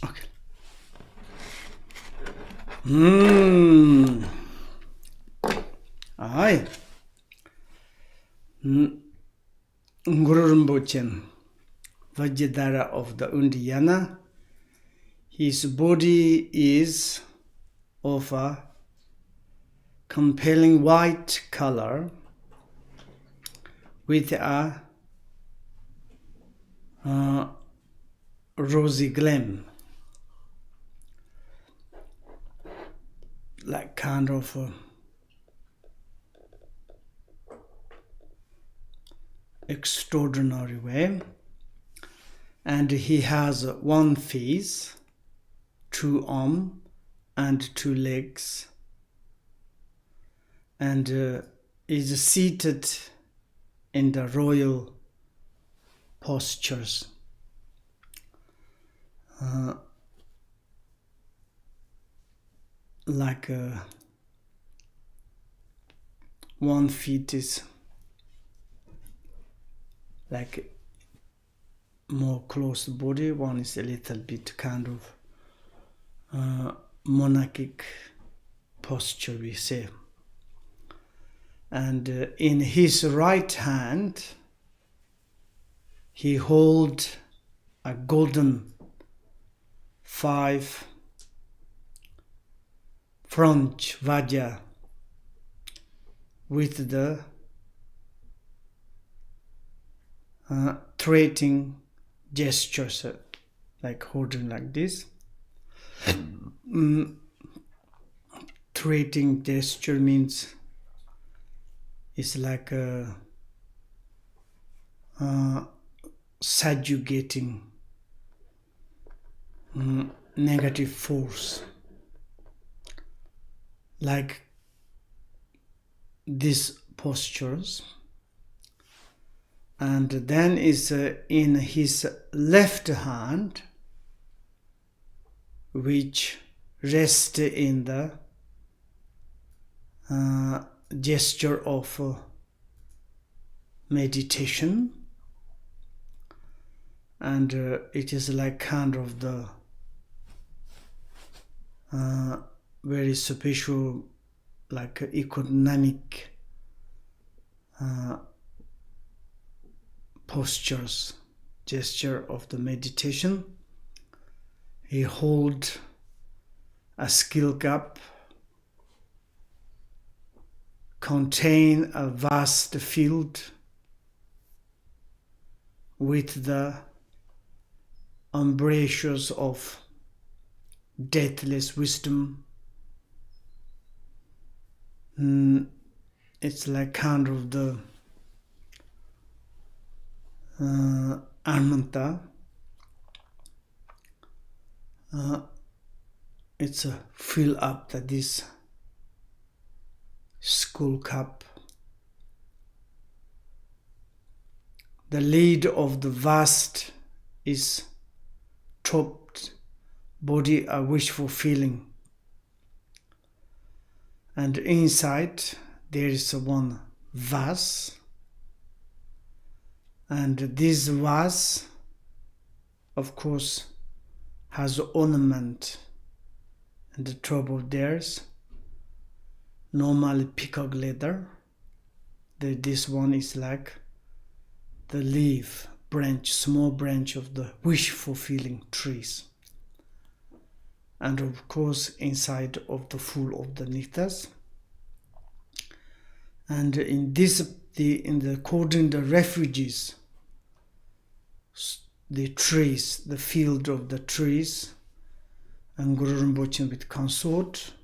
Okay. Aye. Guru Rinpoche, Vajradhara of the Undiyana, his body is of a compelling white color with a rosy gleam, like kind of extraordinary way. And he has one face, two arms, and two legs, and is seated in the royal postures. Like one feet is like more close to the body, one is a little bit kind of monarchic posture, we say. And in his right hand, he holds a golden 5 French Vajra with the threatening gestures, like holding like this. Threatening gesture means it's like subjugating negative force, like these postures. And then is in his left hand, which rests in the gesture of meditation, and it is like kind of the very special, like economic postures, gesture of the meditation. He holds a skill cup, contain a vast field with the umbrations of deathless wisdom. It's like kind of the Ananta. It's a fill up that this school cup. The lid of the vast is topped body a wishful feeling, and inside there is one vase, and this vase of course has ornament and the top of theirs, normally peacock leather. This one is like the leaf branch, small branch of the wish fulfilling trees. And of course inside of the full of the nectars. And in this, according to the refugees, the trees, the field of the trees, and Guru Rinpoche with consort,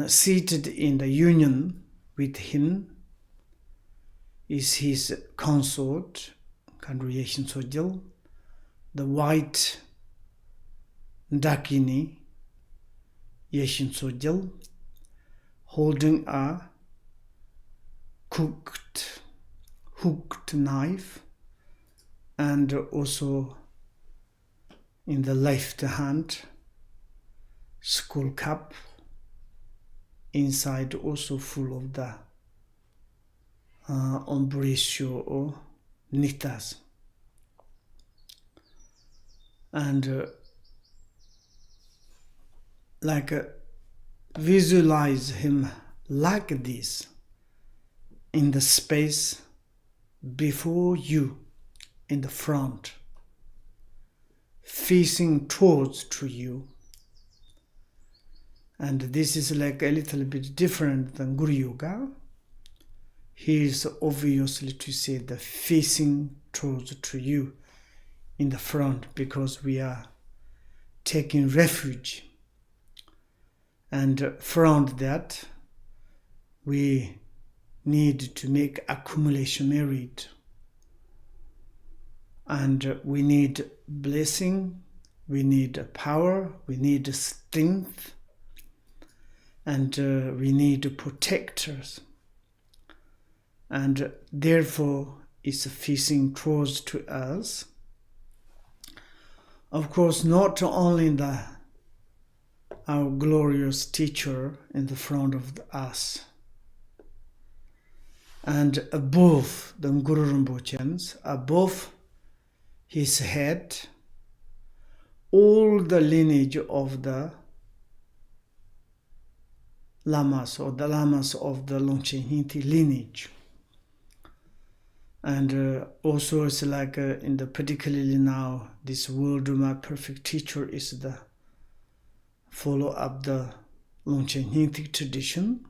seated in the union with him is his consort, Kanru Sojil, the white Dakini Yeshin Sojil, holding a hooked knife, and also in the left hand skull cup, inside also full of the ombriccio or nitas. And like visualize him like this in the space before you, in the front, facing towards to you. And this is like a little bit different than Guru Yoga. He is obviously to say the facing towards to you in the front, because we are taking refuge. And from that, we need to make accumulation merit. And we need blessing, we need power, we need strength, and we need protectors. And therefore, it's facing towards to us. Of course, not only our glorious teacher in the front of us, and above the Guru Rinpoche, above his head, all the lineage of the lamas, or the lamas of the Longchen Hinti lineage. And also it's like in the particularly now, this world my perfect teacher is the follow up the Longchen Hinti tradition.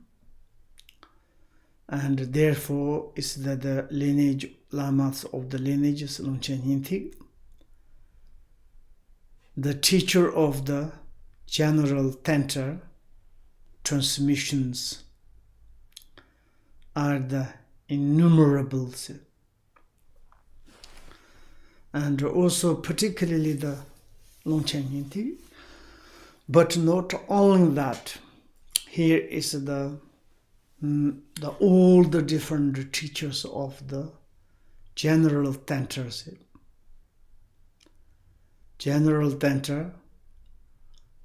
And therefore is that the lineage, lamas of the lineages Longchen Hinti, the teacher of the general Tantra transmissions are the innumerables. And also particularly the Longchen Hinti. But not only that, here is the all the different teachers of the general Tantras. General Tantra,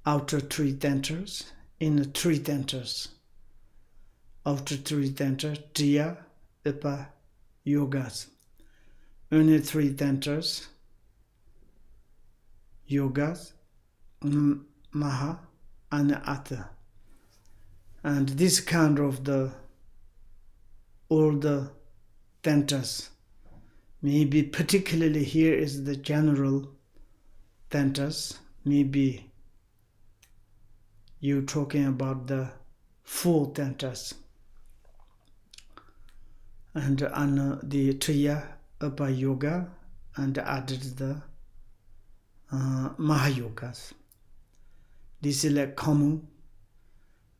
outer three Tantras, inner three Tantras. Outer three Tantra, Triya, Ipa, Yogas. Inner three Tantras, Yogas, Maha, and Atta. And this kind of all the Tantras, maybe particularly here is the general Tantras, maybe you talking about the four Tantras, and the Triya, Upa Yoga, and added the Mahayogas. This is like common,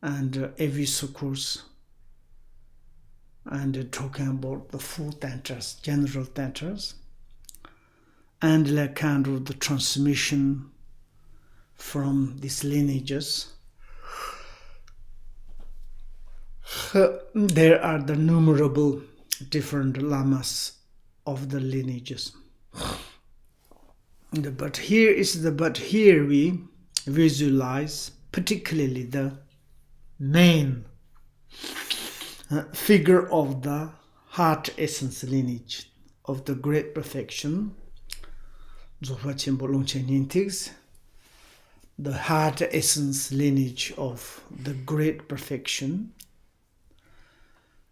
and every course, and talking about the four Tantras, general Tantras, and like kind of the transmission from these lineages. There are the innumerable different lamas of the lineages. But here we visualize particularly the main figure of the heart essence lineage of the great perfection, the heart essence lineage of the great perfection.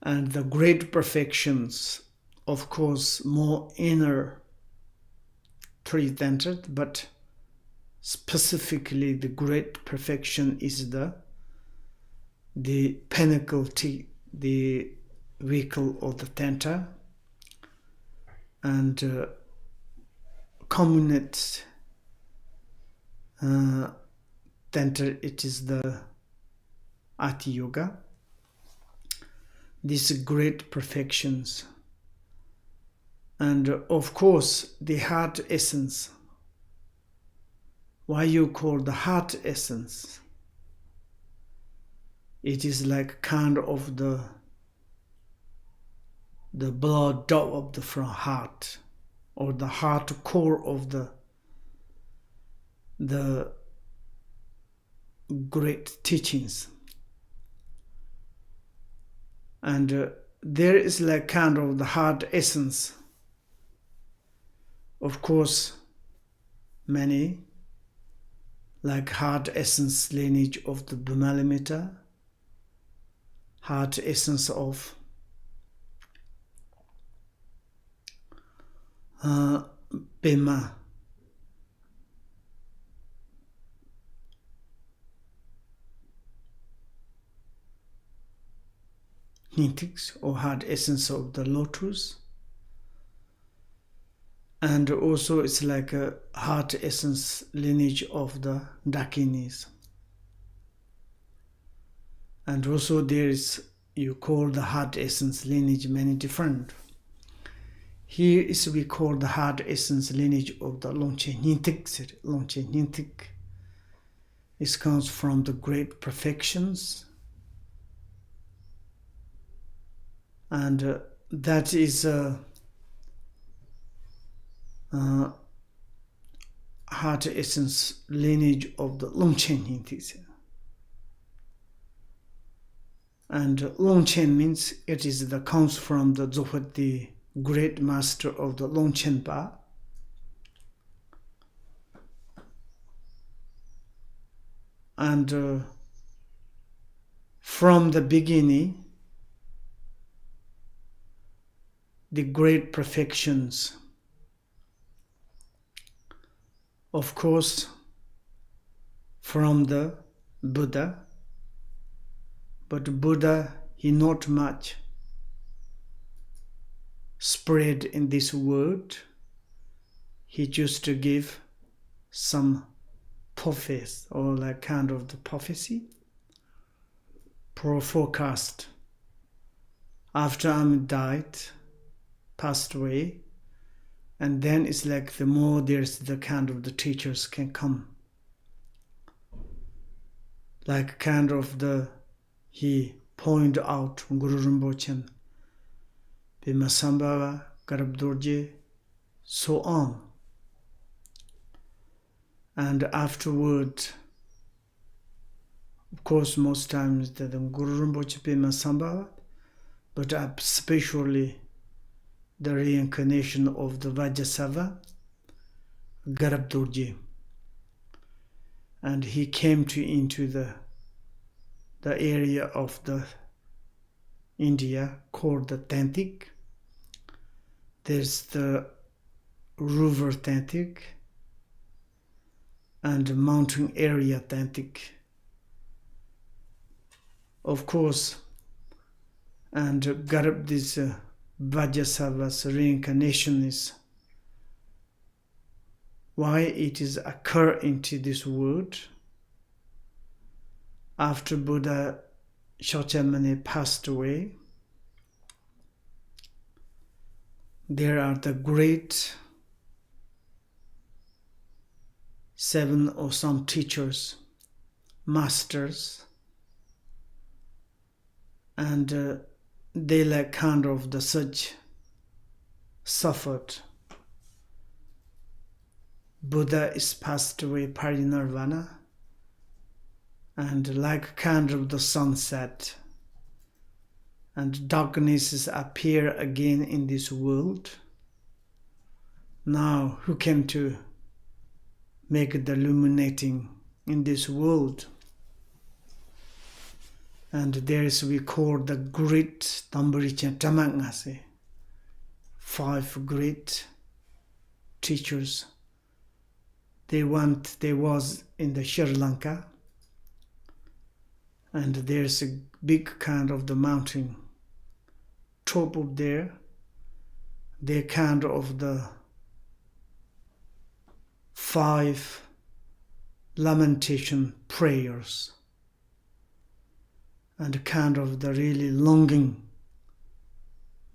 And the great perfections, of course, more inner three Tantras, but specifically the great perfection is the pinnacle, the vehicle of the Tantra, and communist Tantra, it is the Ati Yoga. These great perfections. And of course, the heart essence. Why you call the heart essence? It is like kind of the blood drop of the from heart, or the heart core of the great teachings. And there is like kind of the heart essence. Of course, many like heart essence lineage of the Brahmalimita, heart essence of Pema, Hintix, or heart essence of the lotus. And also it's like a heart essence lineage of the Dakinis. And also there is, you call the heart essence lineage many different. Here is we call the heart essence lineage of the Longchen Nyingtik. Longchen Nyingtik. It comes from the great perfections. And that is heart essence lineage of the Longchen Nyingtik. And Longchen means it is the comes from the Dzogchen, the great master of the Longchen Pa. And from the beginning, the great perfections, of course, from the Buddha, but Buddha, he not much spread in this world. He used to give some prophecy, or like kind of the prophecy, forecast. After I'm died, passed away, and then it's like the more there's the kind of the teachers can come. Like kind of the, he pointed out Guru Rinpoche, Bimasambhava, Garabdurje, so on. And afterward, of course, most times the Guru Rinpoche Bimasambhava, but especially the reincarnation of the Vajrasattva, Garabdurje. And he came into the area of the India called the Tantik. There's the river Tantik and mountain area Tantik. Of course, and Garab, this Vajrasattva's reincarnation is why it is occur into this world. After Buddha Shakyamuni passed away, there are the great 7 or some teachers, masters, and they like kind of the such suffered. Buddha is passed away parinirvana, and like kind of the sunset, and darknesses appear again in this world. Now who came to make the illuminating in this world? And there is, we call the great Tambarichen Tamangase, 5 great teachers. They was in the Sri Lanka, and there's a big kind of the mountain top up there. They kind of the 5 lamentation prayers, and kind of the really longing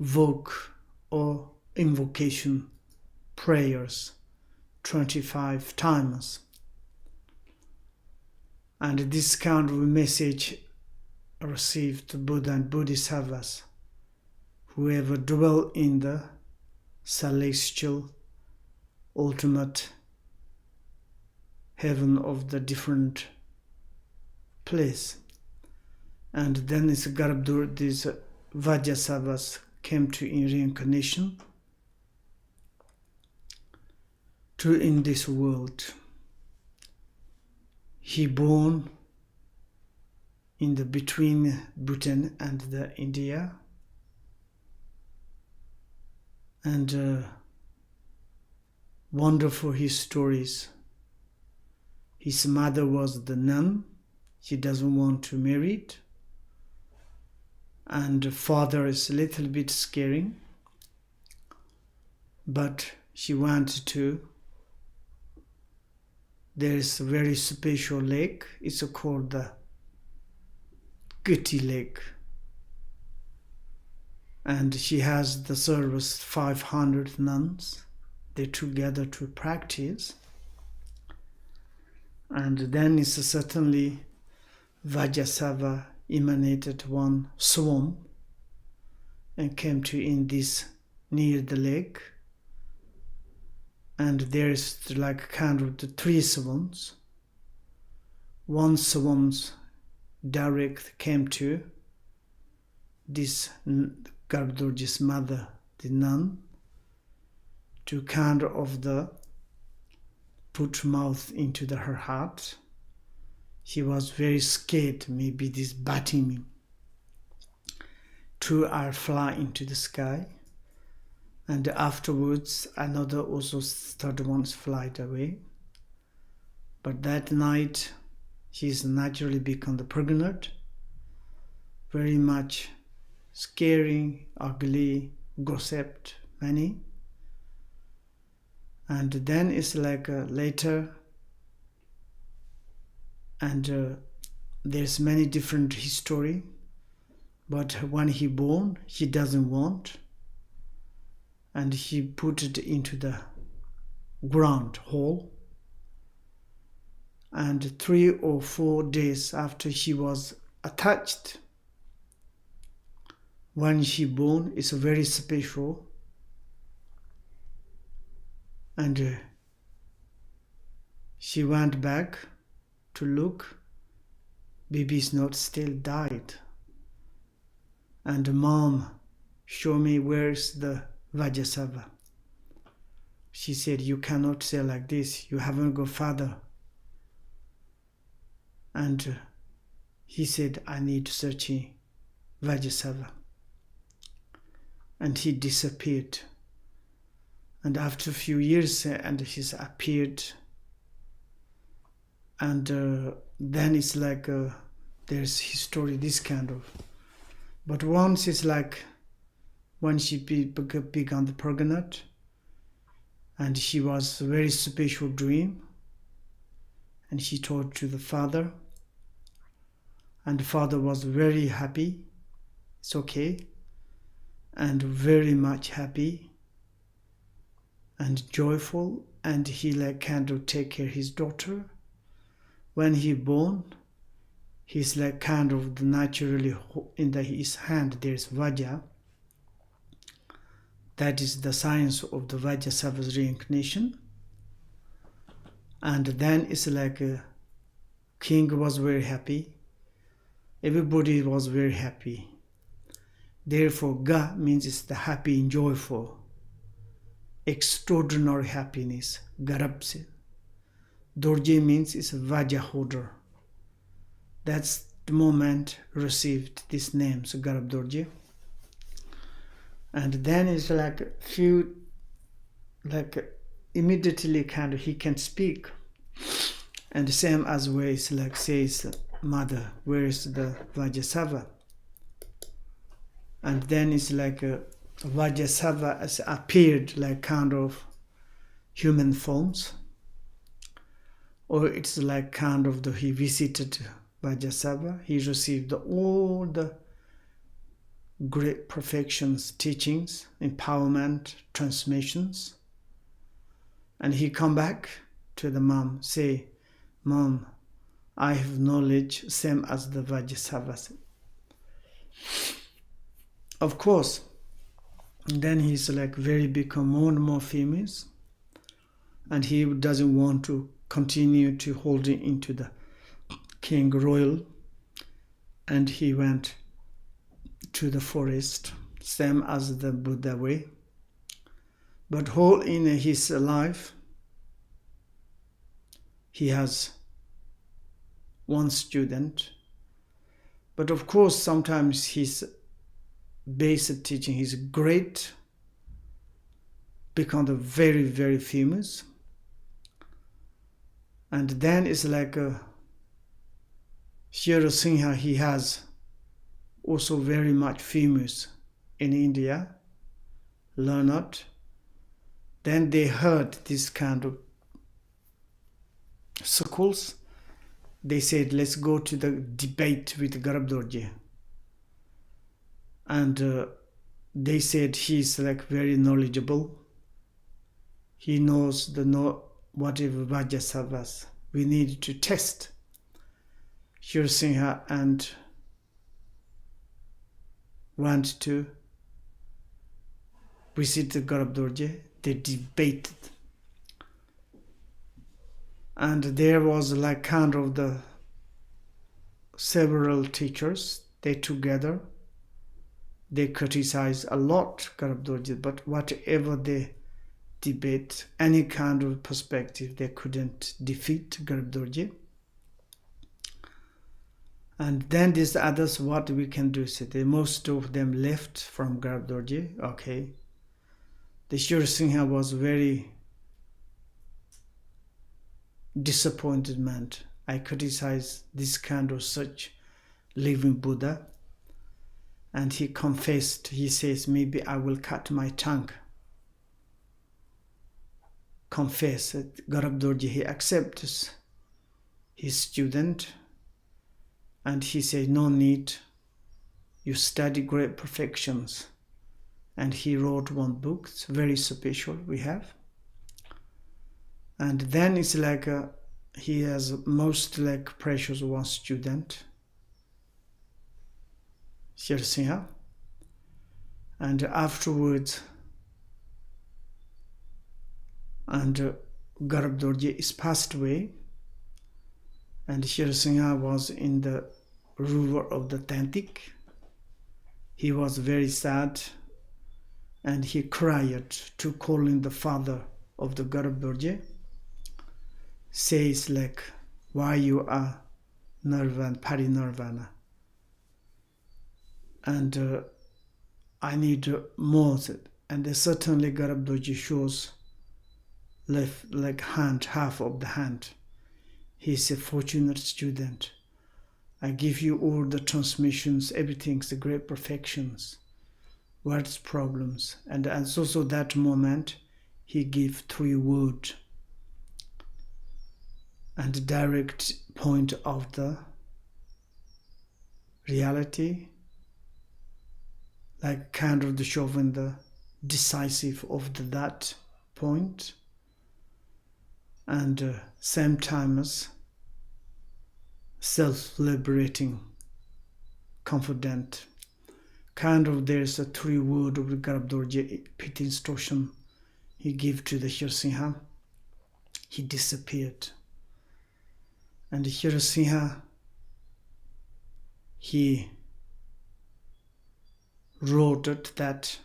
voke or invocation prayers 25 times. And this kind of message received Buddha and Bodhisattvas, whoever dwell in the celestial ultimate heaven of the different place. And then it's Garabdur, these Vajrasattvas came to in reincarnation to in this world. he born in the between Bhutan and the India, and wonderful his stories. His mother was the nun. She doesn't want to marry it. And the father is a little bit scaring, but she wanted to. There is a very special lake. It's called the Chokyi Lake. And she has the service 500 nuns. They together to practice. And then it's certainly Vajrasattva emanated one swarm and came to in this near the lake. And there's like kind of the three swarms. One swarm's direct came to this Garbhodurji's mother, the nun, to kind of the put mouth into her heart. She was very scared, maybe this batting me. Two are fly into the sky, and afterwards another also third one's flight away. But that night she's naturally become the pregnant, very much scaring, ugly, gossiped many. And then it's like later, and there's many different history, but when he born, he doesn't want, and he put it into the ground hole. And 3 or 4 days after she was attached, when she born, it's very special. And she went back to look. Baby's not still died. And mom showed me where's the Vajrasattva. She said, you cannot say like this. You haven't got father. And he said, I need to search Vajrasattva. And he disappeared. And after a few years, and he's appeared. And then it's like there's history, this kind of. But once it's like when she began the pregnant, and she was a very special dream, and she told to the father, and the father was very happy. It's okay, and very much happy and joyful, and he like kind of take care of his daughter. When he born, he's like kind of naturally in his hand there's Vajra. That is the science of the Vajrasattva's reincarnation. And then it's like a king was very happy. Everybody was very happy. Therefore, Ga means it's the happy and joyful. Extraordinary happiness, Garabse. Dorje means it's a Vajra holder. That's the moment received this name, so Garab Dorje. And then it's like a few, like immediately kind of he can speak. And the same as where it's like says, mother, where is the Vajrasattva? And then it's like a Vajrasattva has appeared like kind of human forms, or it's like kind of he visited Vajrasattva. He received all the great perfections, teachings, empowerment, transmissions, and he come back to the mom, say, Mom, I have knowledge same as the Vajrasattva. Of course. And then he's like very become more and more famous, and he doesn't want to continue to hold it into the king royal, and he went to the forest, same as the Buddha way. But whole in his life, he has one student. But of course, sometimes his basic teaching is great, become very, very famous. And then it's like Shira Singha, he has also very much famous in India, learned. Then they heard this kind of schools. They said, let's go to the debate with Garab Dorje. And they said he's like very knowledgeable. He knows whatever Vajrasavas. We need to test Shira Singha and went to visit the Garab Dorje. They debated. And there was like kind of the several teachers, they together, they criticize a lot Garab Dorje, but whatever they debate, any kind of perspective, they couldn't defeat Garab Dorje. And then these others, what we can do? So most of them left from Garab Dorje. Okay. The Shira Singha was very disappointed man. I criticize this kind of such living Buddha. And he confessed, he says, maybe I will cut my tongue. Confess that Garab Dorje, he accepts his student. And he said, no need, you study great perfections. And he wrote one book, it's very special we have. And then it's like he has most like precious one student, Shira Singha. And afterwards, and Garab Dorje is passed away. And Shira Singha was in the river of the Tantik. He was very sad. And he cried to calling the father of the Garab Dorje. Says like, why you are nirvana, parinirvana. And I need more. And certainly Garab Dorje shows left like hand, half of the hand. He's a fortunate student. I give you all the transmissions, everything's the great perfections. What's problems? And also that moment, he gave 3 words and direct point of the reality, like kind of the showing the decisive of that point, and same time as self-liberating, confident. Kind of there's a 3 word of the Garab Dorje pit instruction he gave to the Shira Singha. He disappeared. And the Shira Singha, he wrote that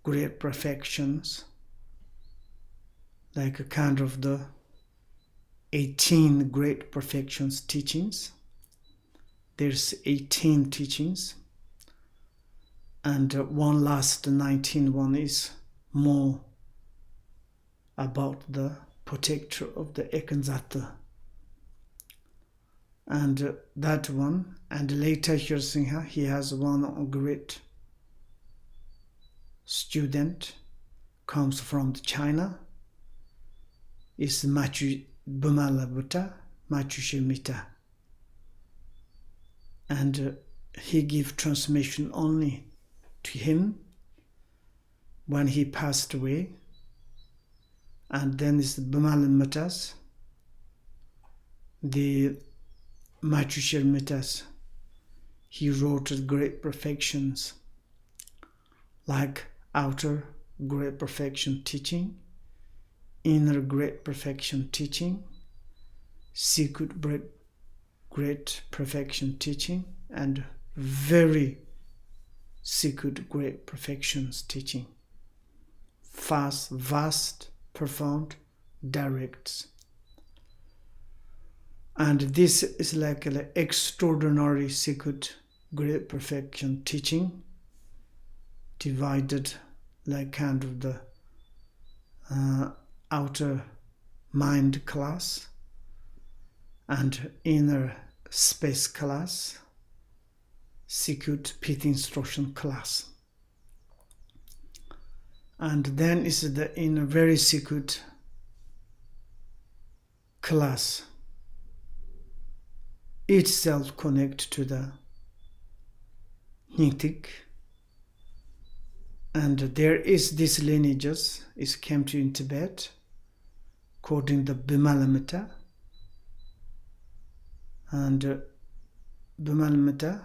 great perfections, like a kind of the 18 great perfections teachings. There's 18 teachings. And one last 19 one is more about the protector of the Ekansata. And that one, and later Shira Singha, he has one great student, comes from China, is Machu Bumala Buddha, Machu Shemita. And he gave transmission only to him when he passed away. And then is the Bumala Matas, the Machu Shemita. He wrote great perfections, like outer great perfection teaching, inner great perfection teaching, secret great perfection teaching, and very secret great perfections teaching. Fast, vast, profound, directs. And this is like an extraordinary secret, great perfection teaching, divided like kind of the outer mind class and inner space class, secret pith instruction class. And then is the inner very secret class itself connect to the Nyingtik. And there is this lineages is came to in Tibet, according to the Bimalamita. And Bimalamita,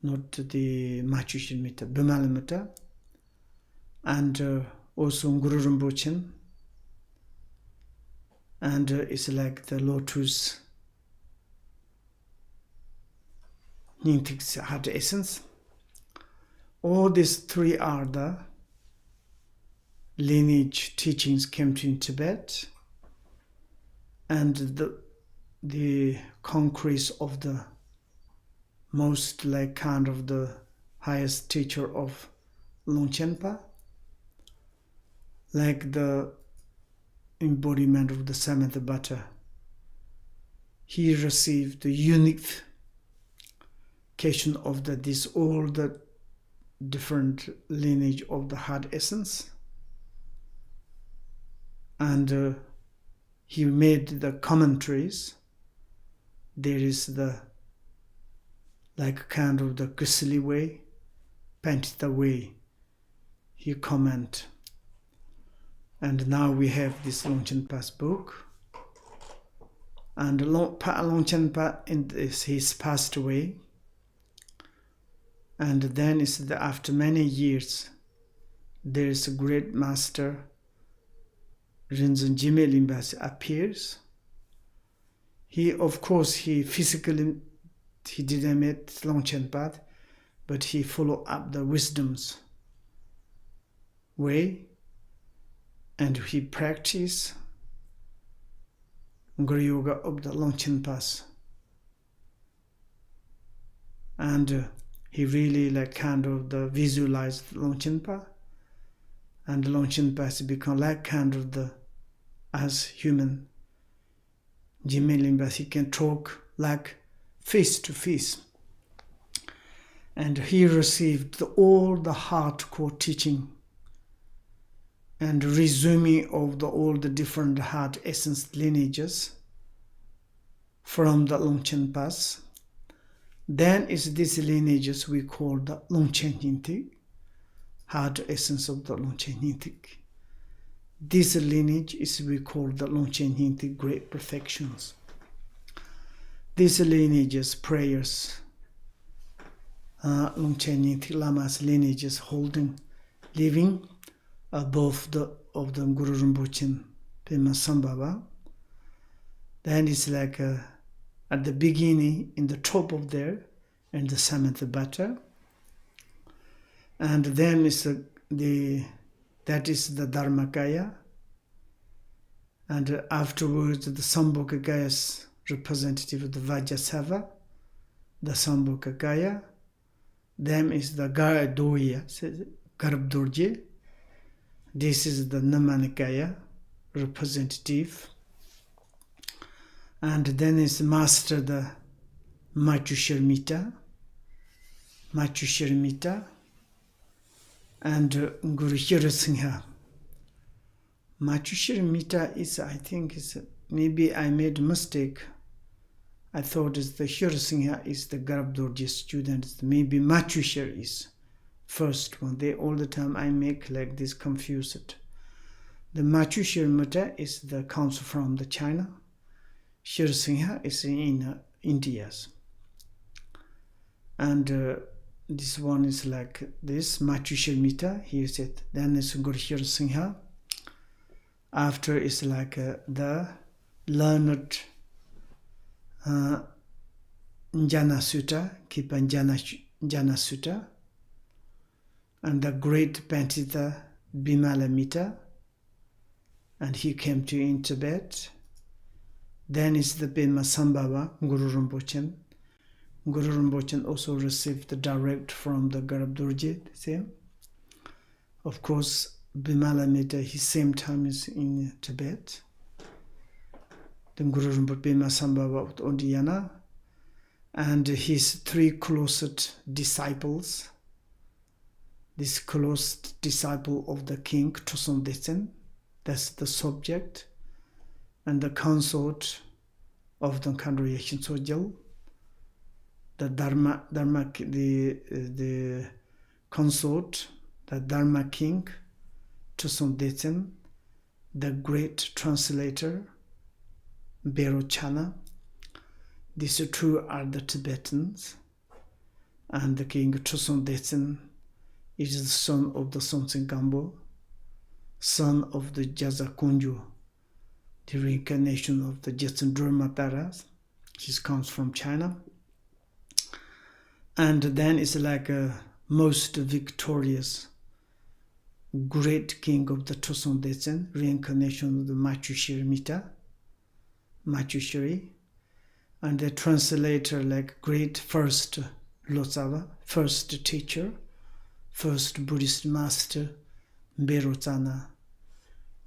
not the Machushir Mita, Bimalamita, and also Guru Rinpoche, and it's like the lotus Nyingtik's heart essence. All these three are the lineage teachings came to in Tibet, and the conquest of the most like kind of the highest teacher of Longchenpa, like the embodiment of the seventh butter. He received the unification of this all the different lineage of the heart essence, and he made the commentaries. There is the like kind of the Kusili way, Pantita way, he comment. And now we have this Longchenpa's book, and Longchenpa he's passed away. And then is the, after many years, there is a great master, Rinzan Jigme Limbasi appears. He, of course, he physically, he didn't meet Longchenpa, but he followed up the wisdom's way, and he practiced Guru Yoga of the Longchenpa's. And he really like kind of the visualized Longchenpa, and Longchenpa has become like kind of the as human. Jigme Limbasi, he can talk like face to face, and he received all the hardcore teaching and resuming of all the different heart essence lineages from the Longchenpas. Then is this lineages we call the Longchen Nyingtik, heart essence of the Longchen Nyingtik. This lineage is we call the Longchen Nyingtik great perfections. These lineages, prayers, Longchen Nyingtik Lama's lineages holding, living above the of the Guru Rinpoche Pema Sambhava. Then it's like at the beginning, in the top of there, and the seventh butter. And then is that is the Dharmakaya. And afterwards, the Sambhogagaya's representative of the Vajrasava, the Sambhogagaya. Then is the Garadoya, Garbdurje. This is the Namanikaya representative. And then is master the Machushirmita, and Guru Hirasingha. Machushirmita is, I think, is maybe I made a mistake. I thought is the Hirasingha is the Garbdurji student. Maybe Machushir is first one. They all the time I make like this confused. The Machushirmita is the council from the China. Hirasingha is in India's. And this one is like this, Machushirmita, he said. Then is Guru Hirasingha. After is like the learned Jana Sutta, Kipan Jana Sutta, and the great Pantita Bimalamita, and he came to in Tibet. Then is the Pema Sambhava, Guru Rinpoche. Guru Rinpoche also received the direct from the Garab Dorje. Of course, Bimala made his same time is in Tibet. Then Guru Rinpoche Pema Sambhava of Ondiyana, and his three closest disciples. This close disciple of the king, Toson Detsen, that's the subject, and the consort of the Khandro Yekhin Sojel, the the consort, the Dharma king, Toson Detsen, the great translator, Bero Chana. These two are the Tibetans, and the king Toson Detsen is the son of the Sonsen Gambo, son of the Jaza Kunju, the reincarnation of the Jetsun Durmataras. She comes from China. And then it's like a most victorious, great king of the Toson Detsen, reincarnation of the Machushiri, and the translator like great first Losava, first teacher, first Buddhist master, Berotana.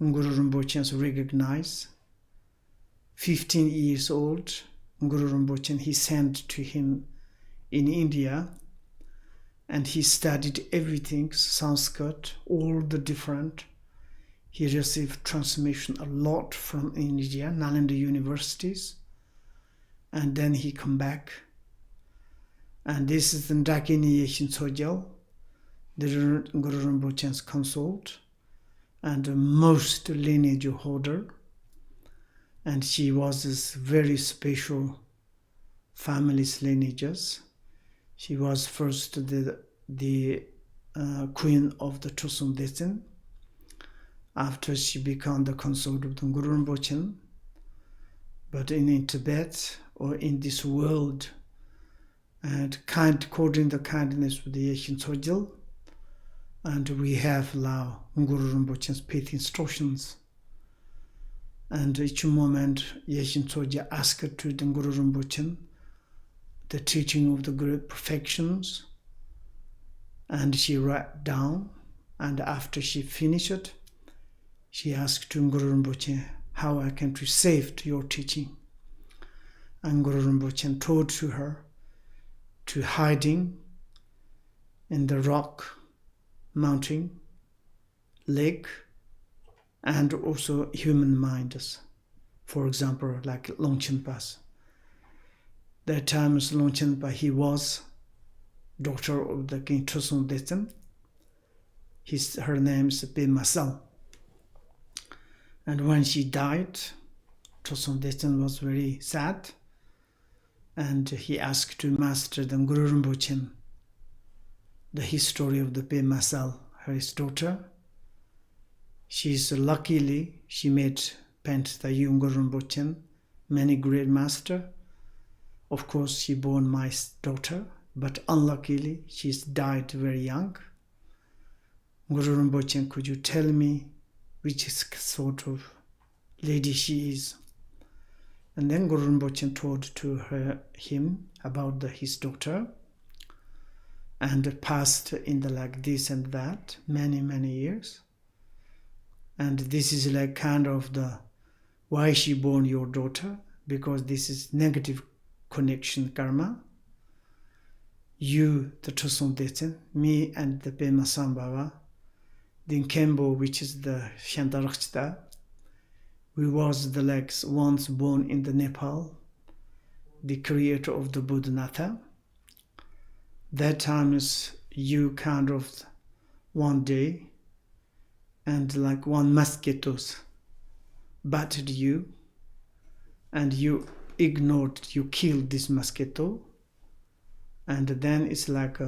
Guru Rinpoche recognized. 15 years old, Guru Rinpoche, he sent to him in India, and he studied everything, Sanskrit, all the different. He received transmission a lot from India, Nalanda universities, and then he come back. And this is the Dakini Yeshin Sojel, the Guru Rinpoche's consort, and the most lineage holder. And she was this very special family's lineages. She was first the queen of the Toson Detsen. After she became the consort of the Guru Rinpoche. But in Tibet or in this world, and according to the kindness of the Yeshin Sojel, and we have now Guru Rinpoche's faith instructions. And each moment, Yeshin Sojel asked to the Guru Rinpoche the teaching of the great perfections, and she wrote down. And after she finished it, she asked to Guru Rinpoche, how I can receive your teaching. And Guru Rinpoche told to her to hiding in the rock, mountain, lake, and also human minds. For example, like Longchen Pass. That time Longchen Pass, he was daughter of the King Toson Detsen. Her name is Pema Sal. And when she died, Toson Detsen was very sad. And he asked to Master the Guru Rinpoche the history of the Pema Sal, his daughter. Luckily, she met Pent the young Guru Rinpoche, many great master. Of course, she born my daughter, but unluckily, she's died very young. Guru Rinpoche, could you tell me which sort of lady she is? And then Guru Rinpoche told to him about his daughter, and passed in the like this and that, many years. And this is like kind of the why she born your daughter, because this is negative connection karma. You, the Toson Detsen, me and the Pema Sambhava, the Kembo, which is the Shantarakshita, we was the legs once born in the Nepal, the creator of the Buddhanatha. That time is you kind of one day, and like one mosquitoes battered you, and you ignored, you killed this mosquito, and then it's like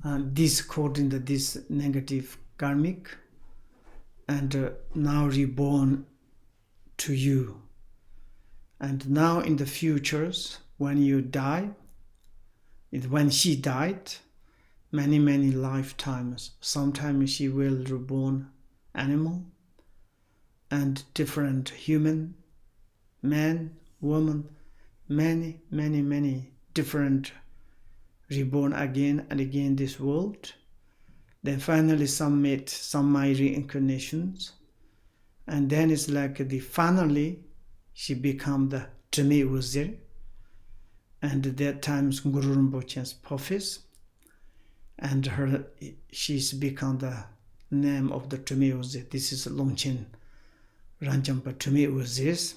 this according to this negative karmic, and now reborn to you. And now in the futures, when you die, when she died, many lifetimes, sometimes she will reborn animal and different human, man, woman, many, many, many different reborn again and again this world. Then finally some made some my reincarnations. And then it's like finally she become the Jigme Wazir. And at that time Guru Rinpoche's prophet. And she's become the name of the Jigme Wazir. This is Dzogchen Ranyak Patrul Rinpoche.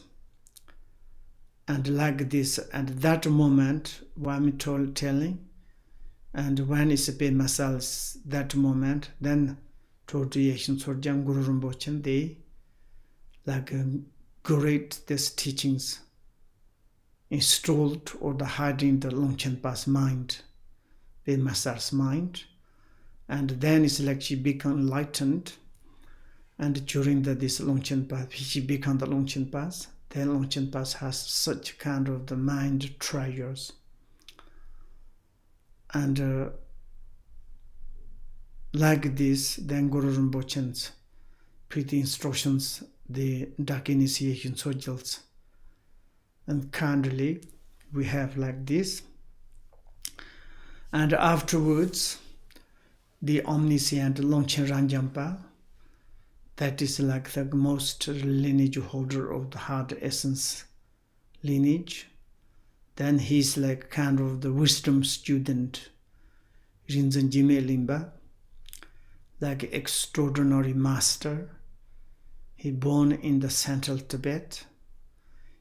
And like this, and that moment, what I'm telling, and when it's been myself, that moment, then told the Asian Sorjang Guru Rinpoche, they like great these teachings installed or the hiding the Longchen Pa's mind, in myself's mind, and then it's like she become enlightened, and during this Longchen Pa, she become the Longchen Pa's. Then Longchen Pa's has such kind of the mind treasures. And like this, then Guru Rinpoche's pretty instructions, the dark initiation soldiers. And kindly, we have like this. And afterwards, the omniscient Dzogchen Ranyak Pa, that is like the most lineage holder of the heart essence lineage. Then he's like kind of the wisdom student, Rinzan Jigme Limba, like extraordinary master. He born in the central Tibet.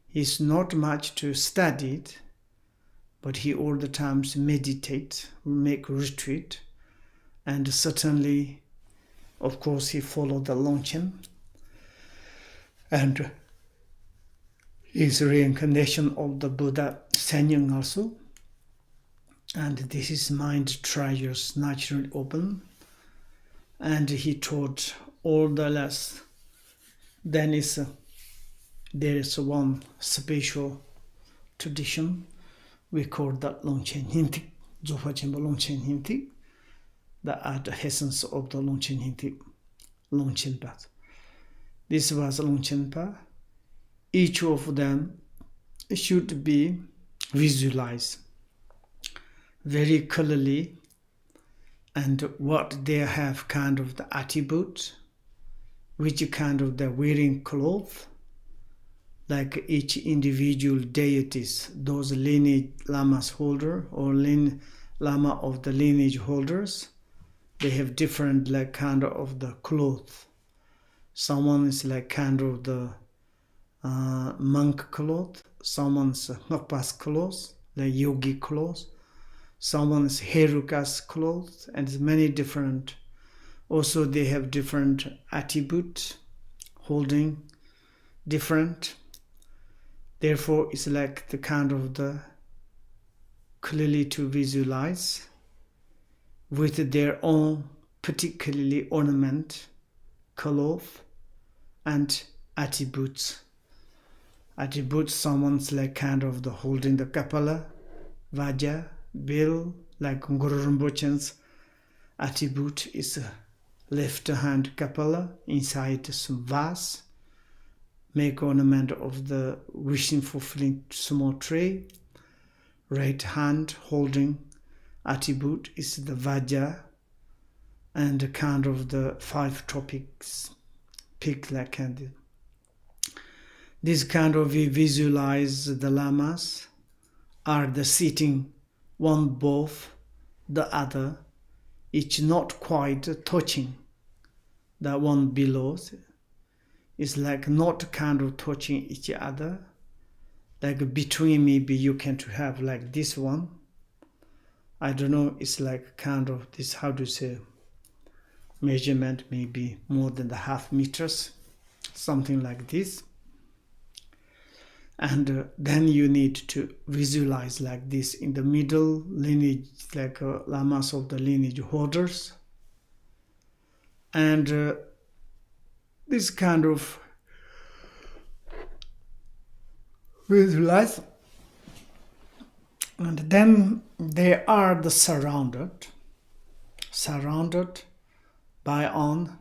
He's not much to study it, but he all the times meditate, make retreat, and certainly, of course, he followed the Longchen, and his reincarnation of the Buddha Sanyang also. And this is mind treasures naturally open, and he taught all the less. Then there is one special tradition we call that Longchen Hintik, Dzogchen Longchen Hintik, that are the essence of the Longchen Hintik, Longchen Pa. This was Longchen Pa. Each of them should be visualized very clearly, and what they have kind of the attribute, which kind of the wearing clothes, like each individual deities, those lineage lamas holder or lama of the lineage holders, they have different like kind of the clothes. Someone is like kind of the monk cloth, someone's Ngakpa's clothes, like yogi clothes, someone's Heruka's clothes, and many different. Also they have different attributes, holding different. Therefore it's like the kind of the clearly to visualize with their own particularly ornament, cloth, and attributes. Attributes, someone's like kind of the holding the kapala, vaja, bill, like Guru Rinpoche's attribute is a left hand kapala inside some vase, make ornament of the wishing fulfilling small tray. Right hand holding attribute is the vaja, and the kind of the 5 topics pick like candy. This kind of we visualize the lamas are the sitting one above the other, each not quite touching the one below. It's like not kind of touching each other. Like between maybe you can to have like this one. I don't know, it's like kind of this, how to say, measurement maybe more than the half meters, something like this. And then you need to visualize like this in the middle lineage, like lamas of the lineage holders. And this kind of visualize, and then they are the surrounded by an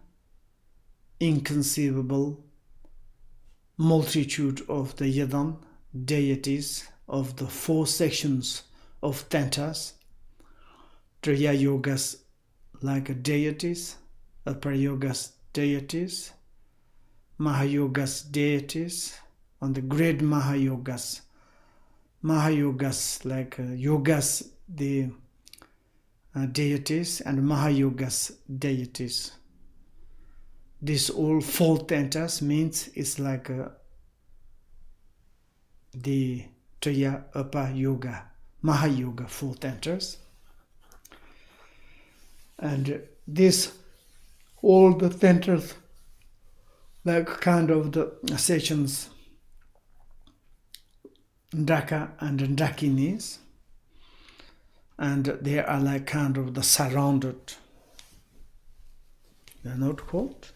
inconceivable multitude of the Yidam deities of the 4 sections of Tantas, Triya Yogas like deities, Upper Yogas deities, Mahayogas deities, on the great Mahayogas. Mahayogas like Yogas, the deities, and Mahayogas deities. This all 4 tantas means it's like the Triya Upper Yoga, Mahayoga 4 tantas. And this, all the tantas, like kind of the sessions, Ndaka and Ndakinis, and they are like kind of the surrounded. They are not called.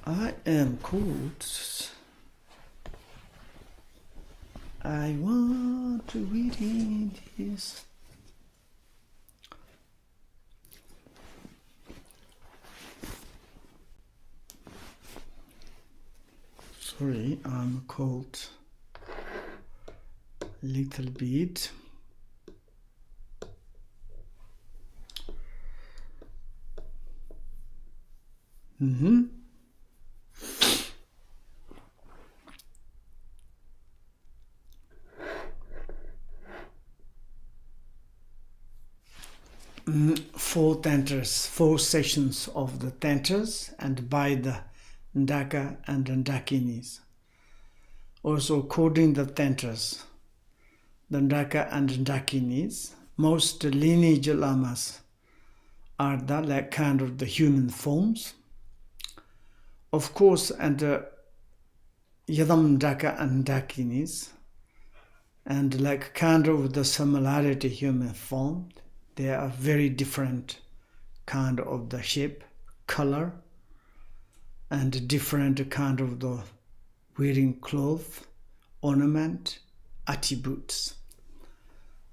I am called. I want to read this. Sorry, I'm cold. Little bit. Four tantras, 4 sessions of the tantras, and by the Ndaka and Ndakinis. Also, according to the tantras, the Ndaka and Ndakinis, most lineage lamas are the like kind of the human forms. Of course, and Yadam Ndaka and Ndakinis, and like kind of the similarity human form, they are very different kind of the shape, color, and different kind of the wearing cloth, ornament, attributes,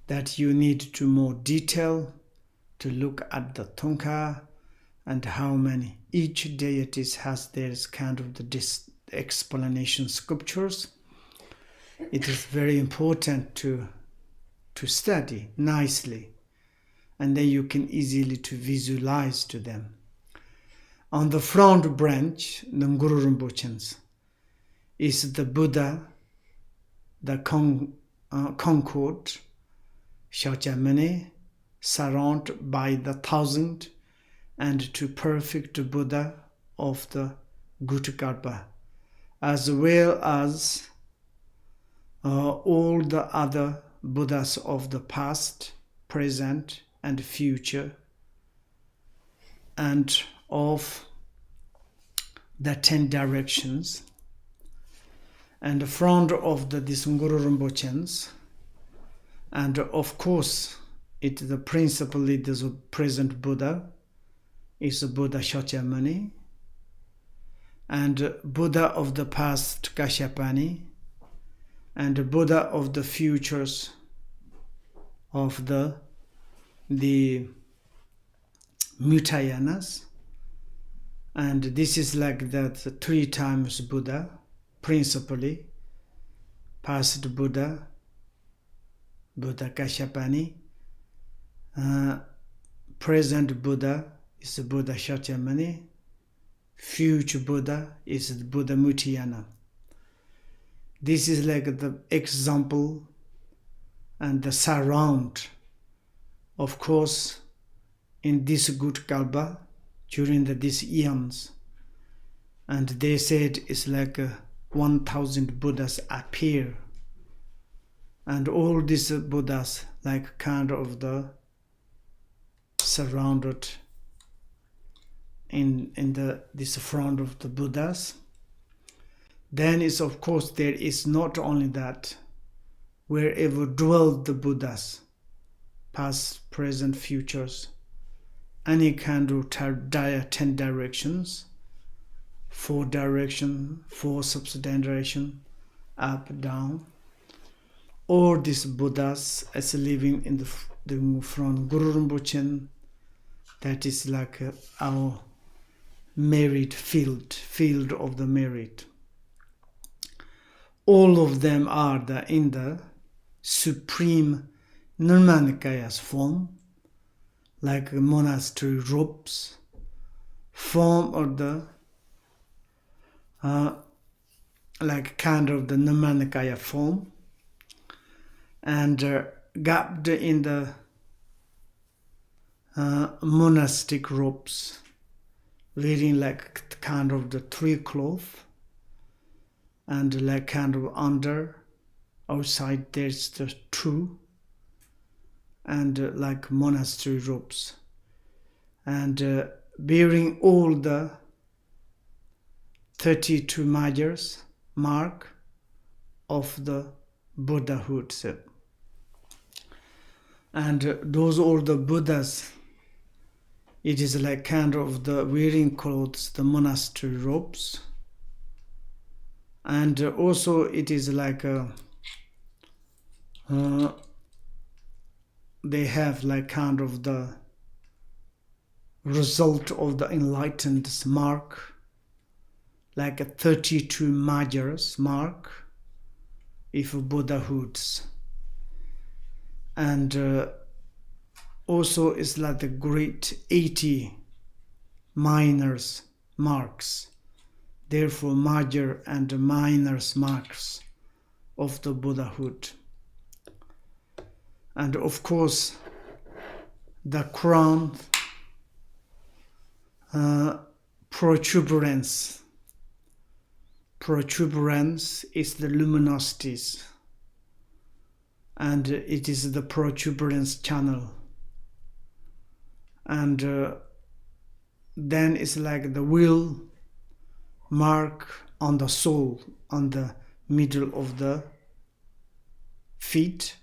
that you need to more detail to look at the Thongka and how many each deities has their kind of the explanation sculptures. It is very important to study nicely, and then you can easily to visualize to them. On the front branch, the Guru Rinpoche's, is the Buddha, the Concord, Shakyamuni, surrounded by the 1,000 and to perfect Buddha of the Gutagarbha, as well as all the other Buddhas of the past, present, and future, and of the 10 directions. And the front of the Guru Rinpoche's, and of course, it the principally the present Buddha is Buddha Shakyamuni, and Buddha of the past Kashyapani, and Buddha of the futures of the Mutayanas, and this is like that 3 times Buddha, principally past Buddha, Buddha Kashyapani, present Buddha is Buddha Shakyamuni, future Buddha is Buddha Mutayana. This is like the example and the surround. Of course, in this good Kalpa, during these eons, and they said it's like 1,000 Buddhas appear, and all these Buddhas like kind of the surrounded in this front of the Buddhas. Then is of course there is not only that, wherever dwell the Buddhas, past, present, futures, any kind of 10 directions, 4 direction, 4 subdirection, up, down, all these Buddhas as living in the front Guru Rinpoche, that is like our merit field of the merit. All of them are in the supreme Nirmanakaya's form, like monastery robes, form of the like kind of the Nirmanakaya form, and gapped in the monastic robes, wearing like kind of the three cloth, and like kind of outside there's the two, and like monastery robes, and bearing all the 32 majors mark of the Buddhahood. And those all the Buddhas, it is like kind of the wearing clothes, the monastery robes, and also it is like they have like kind of the result of the enlightened mark, like a 32 majors mark if Buddhahoods, and also it's like the great 80 minors marks, therefore major and minors marks of the Buddhahood. And of course the crown protuberance is the luminosities, and it is the protuberance channel, and then it's like the will mark on the sole, on the middle of the feet,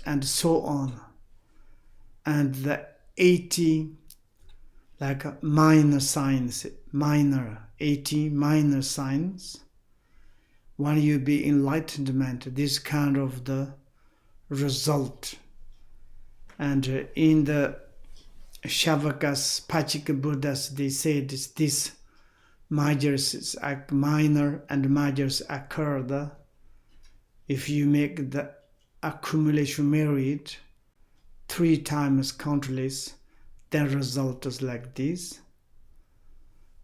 and so on, and the 80 like minor signs, 80 minor signs. When you be enlightenment, this kind of the result. And in the Shavakas, Pachika Buddhas, they say this majors, minor and majors occur if you make the accumulation merit 3 times countless, then result is like this.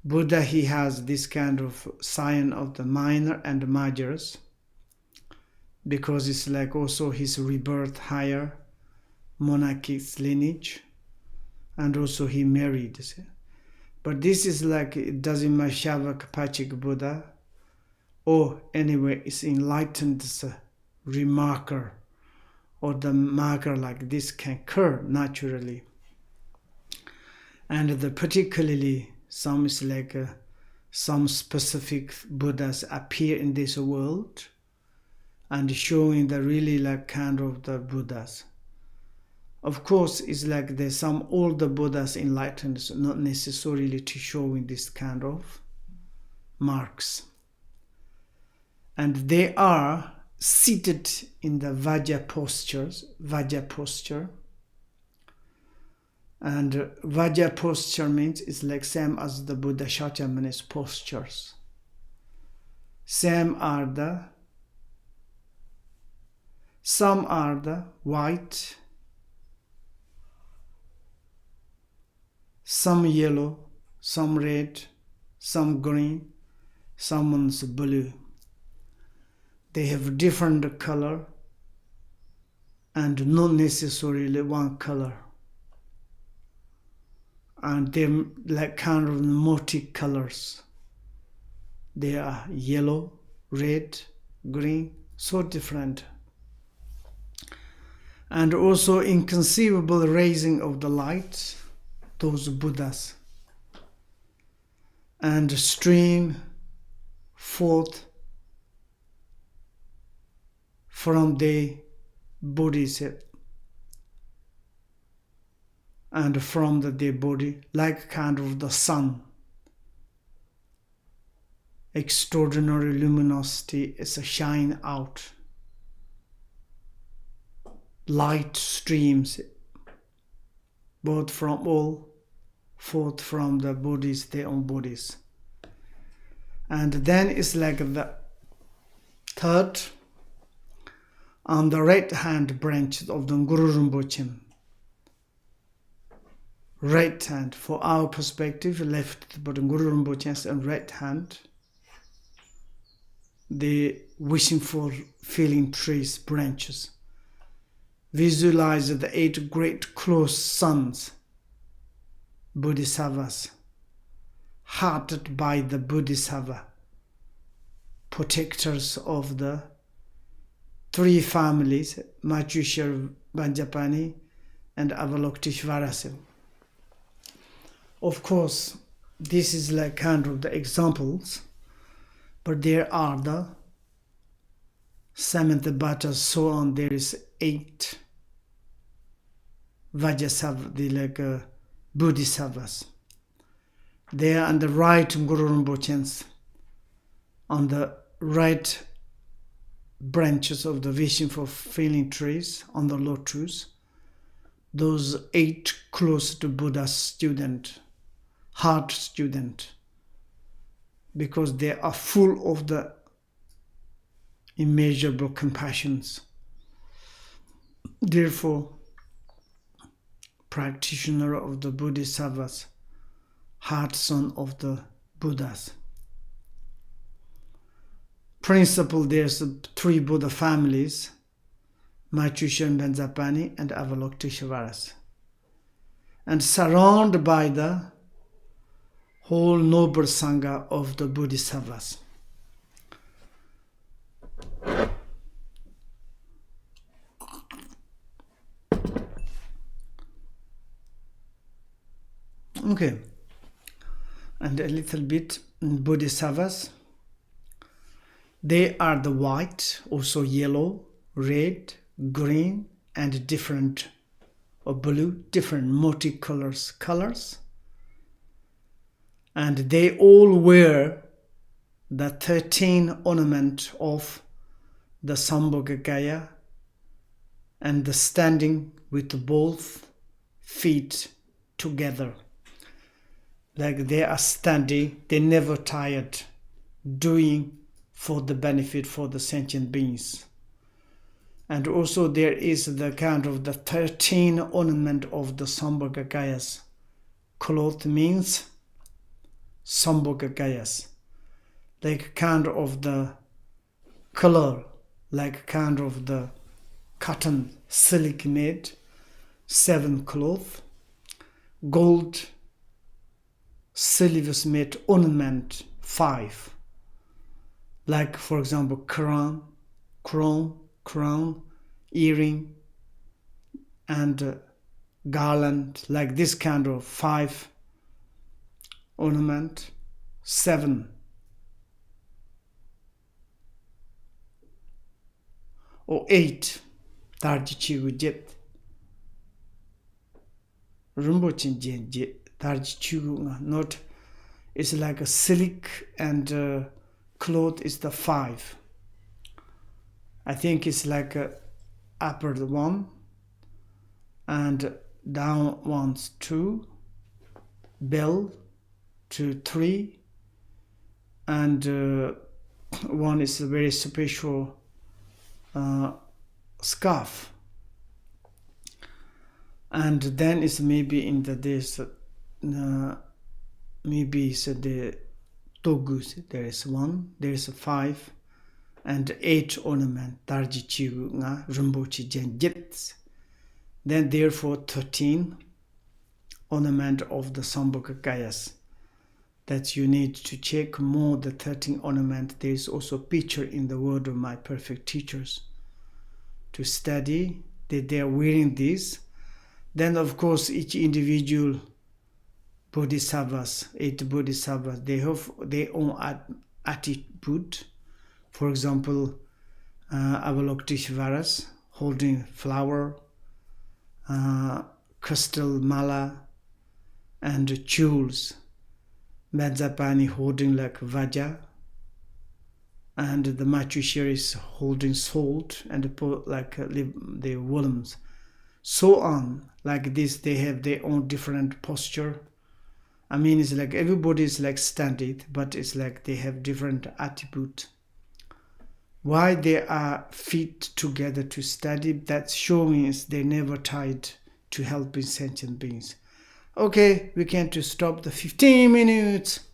Buddha, he has this kind of sign of the minor and majors, because it's like also his rebirth higher monarchic lineage, and also he married. But this is like, it doesn't matter Shavaka Pachik Buddha, or anyway it's enlightened remarker, or the marker like this can occur naturally. And particularly some is like some specific Buddhas appear in this world and showing the really like kind of the Buddhas. Of course, it's like there's some older Buddhas enlightened, so not necessarily to showing this kind of marks. And they are seated in the Vajra posture. And Vajra posture means it's like same as the Buddha Shakyamuni's postures. Some are the white, some yellow, some red, some green, someone's blue. They have different color and not necessarily one color. And they're like kind of multi-colors. They are yellow, red, green, so different. And also inconceivable raising of the light, those Buddhas, and stream forth from the Bodhisattva and from their body, like kind of the sun. Extraordinary luminosity is a shine out. Light streams both from all forth from the bodies, their own bodies. And then it's like the third, on the right hand branch of the Guru Rinpoche. Right hand, for our perspective, left, but Guru Rinpoche's and right hand, the wishing for feeling trees, branches. Visualize the 8 great close suns, Bodhisattvas, hearted by the Bodhisattva, protectors of the 3 families, Machushya, Banjapani, and Avalokiteshvara. Of course, this is like kind of the examples, but there are the Samantabhata, so on. There is 8 Vajrasattva, the like Bodhisattvas. They are on the right Guru Rinpoche's, on the right branches of the vision for feeling trees, on the lotus. Those 8 close to Buddha's student, heart student, because they are full of the immeasurable compassions. Therefore, practitioner of the Bodhisattvas, heart son of the Buddhas. Principle, there's 3 Buddha families, Machushya, Banjapani, and Avalokiteshvara, and surrounded by the whole noble Sangha of the Bodhisattvas. Okay, and a little bit Bodhisattvas. They are the white, also yellow, red, green, and different, or blue, different multicolors colors. And they all wear the 13 ornament of the Sambhogakaya, and the standing with both feet together. Like they are standing, they never tired, doing for the benefit for the sentient beings. And also there is the kind of the 13 ornament of the Sambhogakaya's. Cloth means Sambhogakayas, like kind of the color, like kind of the cotton, silk made, 7 cloth, gold, silver made ornament, 5. Like for example, crown, earring, and garland, like this kind of 5 ornament, 7 or 8 tarjichigu jet Rinpoche jet tarjichigu, not, it's like a silk and cloth is the 5. I think it's like a upper 1 and down ones 2, bell to 3, and 1 is a very special scarf. And then it's maybe in the this maybe it's the togus, there is 1, there is 5, and 8 ornament, Darji Chigu nga Rinpoche Jen Jits. Then therefore 13 ornament of the Sambhogakayas. That you need to check more the 13 ornament. There is also picture in the word of my perfect teachers to study that they are wearing this. Then of course each individual Bodhisattvas, 8 Bodhisattvas, they have their own attitude. For example, Avalokiteshvara holding flower, crystal mala, and jewels. Banjapani holding like Vajra, and the Machushya is holding salt and like the worms. So on, like this, they have their own different posture, I mean, it's like everybody is like studied, but it's like they have different attributes. Why they are fit together to study, that's showing is they never tied to helping sentient beings. Okay, we can to stop the 15 minutes.